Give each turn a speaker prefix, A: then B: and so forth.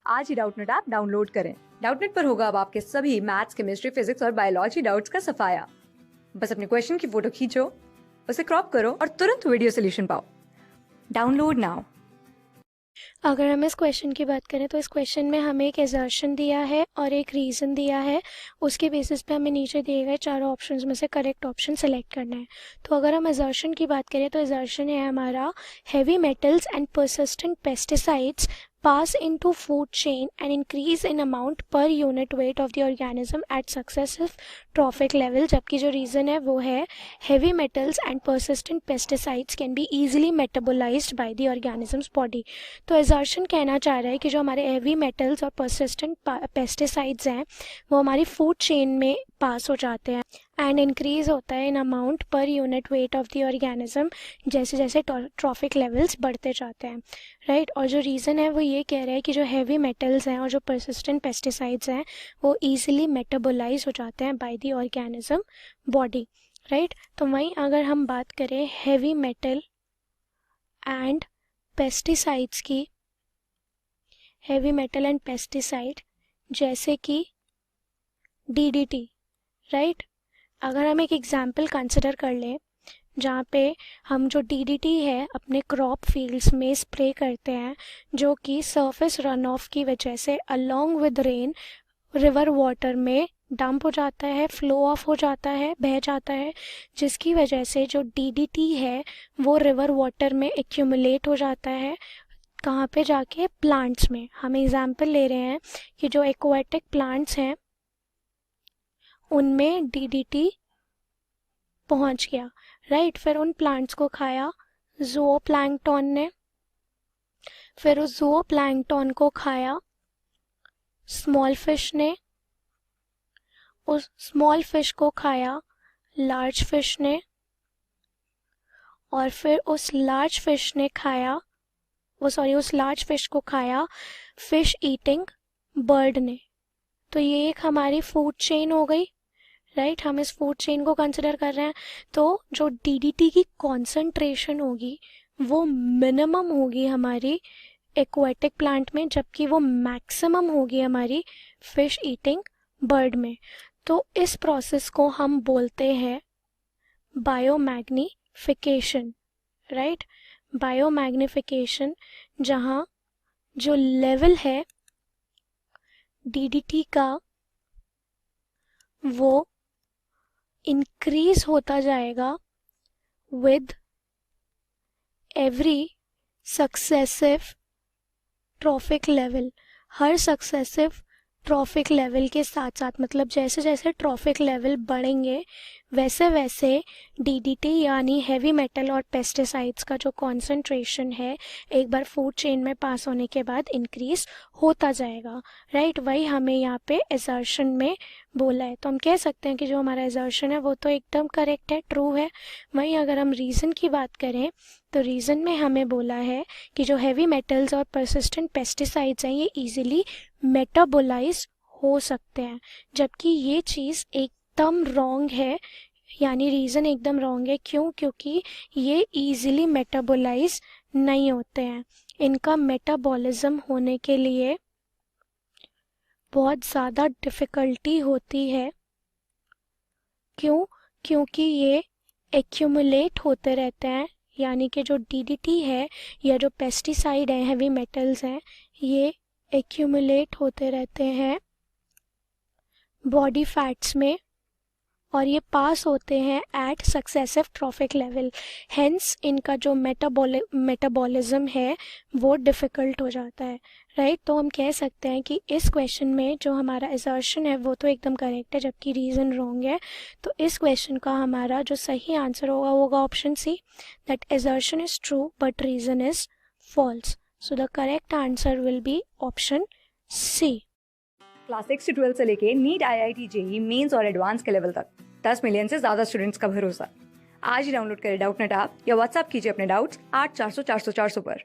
A: आज ही Doubtnut app download करें। Doubtnut पर होगा अब आपके सभी मैथ्स, केमिस्ट्री, फिजिक्स और बायोलॉजी डाउट्स का सफाया। बस अपने क्वेश्चन की फोटो खींचो, उसे क्रॉप करो और तुरंत वीडियो सोल्यूशन पाओ। Download now.
B: अगर हम इस क्वेश्चन की बात करें तो इस क्वेश्चन में हमें एक एजर्शन दिया है और एक रीज़न दिया है। उसके बेसिस पे हमें नीचे दिए गए चारों ऑप्शंस में से करेक्ट ऑप्शन सेलेक्ट करना है। तो अगर हम एजर्शन की बात करें तो एजर्शन है हमारा heavy metals and persistent pesticides pass into food chain and increase in amount per unit weight of the organism at successive trophic level। जबकि जो रीज़न है वो है heavy metals and persistent pesticides can be easily metabolized by the organism's body। तो assertion कहना चाह रहा है कि जो हमारे heavy metals और persistent pesticides हैं वो हमारी food chain में पास हो जाते हैं एंड इंक्रीज होता है in amount per unit weight of the organism जैसे जैसे ट्रॉफिक लेवल्स बढ़ते जाते हैं, राइट। और जो रीज़न है वो ये कह रहा है कि जो हैवी मेटल्स हैं और जो परसिस्टेंट पेस्टिसाइड्स हैं वो ईजिली मेटाबोलाइज हो जाते हैं by the organism body, right. तो वहीं अगर हम बात करें हैवी मेटल एंड पेस्टिसाइड्स की, हैवी मेटल एंड पेस्टिसाइड जैसे कि डीडीटी, राइट। अगर हम एक एग्जाम्पल कंसिडर कर लें जहाँ पे हम जो डीडीटी है अपने क्रॉप फील्ड्स में स्प्रे करते हैं जो कि सरफेस रन ऑफ की वजह से along with rain river water में डंप हो जाता है, फ्लो ऑफ हो जाता है, बह जाता है, जिसकी वजह से जो डीडीटी है वो रिवर वाटर में एक्यूमुलेट हो जाता है। कहाँ पे जाके? प्लांट्स में। हम एग्जाम्पल ले रहे हैं कि जो एक्वाटिक प्लांट्स हैं उनमें डीडीटी पहुंच गया, राइट। फिर उन प्लांट्स को खाया ज़ूओप्लैंक्टन ने, फिर उस ज़ूओप्लैंक्टन को खाया स्मॉल फिश ने, उस स्मॉल फिश को खाया लार्ज फिश ने, और फिर उस लार्ज फिश ने खाया उस लार्ज फिश को खाया फिश ईटिंग बर्ड ने। तो ये एक हमारी फूड चेन हो गई, राइट। हम इस फूड चेन को कंसिडर कर रहे हैं। तो जो डीडीटी की कॉन्सेंट्रेशन होगी वो मिनिमम होगी हमारी एक्वाटिक प्लांट में, जबकि वो मैक्सिमम होगी हमारी फिश ईटिंग बर्ड में। तो इस प्रोसेस को हम बोलते हैं बायोमैग्निफिकेशन, राइट। बायोमैग्निफिकेशन, जहाँ जो लेवल है डीडीटी का वो इंक्रीज होता जाएगा with every successive trophic level. Her successive trophic level के साथ साथ, मतलब जैसे जैसे ट्रॉफिक लेवल बढ़ेंगे वैसे वैसे डीडीटी यानी हैवी मेटल और पेस्टिसाइड्स का जो कॉन्सेंट्रेशन है एक बार फूड चेन में पास होने के बाद इंक्रीज होता जाएगा, राइट। वही हमें यहाँ पे एजर्शन में बोला है। तो हम कह सकते हैं कि जो हमारा एजर्शन है वो तो एकदम करेक्ट है, ट्रू है। वहीं अगर हम रीज़न की बात करें तो रीज़न में हमें बोला है कि जो हैवी मेटल्स और परसिस्टेंट पेस्टिसाइड्स हैं ये इजीली मेटाबोलाइज हो सकते हैं, जबकि ये चीज़ एकदम रॉन्ग है। यानी रीज़न एकदम रॉन्ग है। क्यों? क्योंकि ये इजीली मेटाबोलाइज नहीं होते हैं। इनका मेटाबॉलिज्म होने के लिए बहुत ज़्यादा डिफ़िकल्टी होती है। क्यों? क्योंकि ये एक्यूमुलेट होते रहते हैं, यानी कि जो डीडीटी है या जो पेस्टिसाइड है, हैवी मेटल्स हैं, ये एक्यूमुलेट होते रहते हैं बॉडी फैट्स में और ये पास होते हैं at successive trophic level. Hence इनका जो मेटाबॉलिज्म है वो डिफ़िकल्ट हो जाता है, राइट। तो हम कह सकते हैं कि इस क्वेश्चन में जो हमारा असर्शन है वो तो एकदम करेक्ट है, जबकि रीज़न रॉन्ग है। तो इस क्वेश्चन का हमारा जो सही आंसर होगा option C, that assertion is true but reason is false. So the correct answer will be option C.
A: Class 6 से 12 से लेके नीट, IIT, जेईई मेंस और एडवांस के लेवल तक 10 मिलियन से ज्यादा स्टूडेंट्स का भरोसा। आज ही डाउनलोड करें डाउटनेट ऐप या व्हाट्सएप कीजिए अपने डाउट्स 8400 400 400 पर।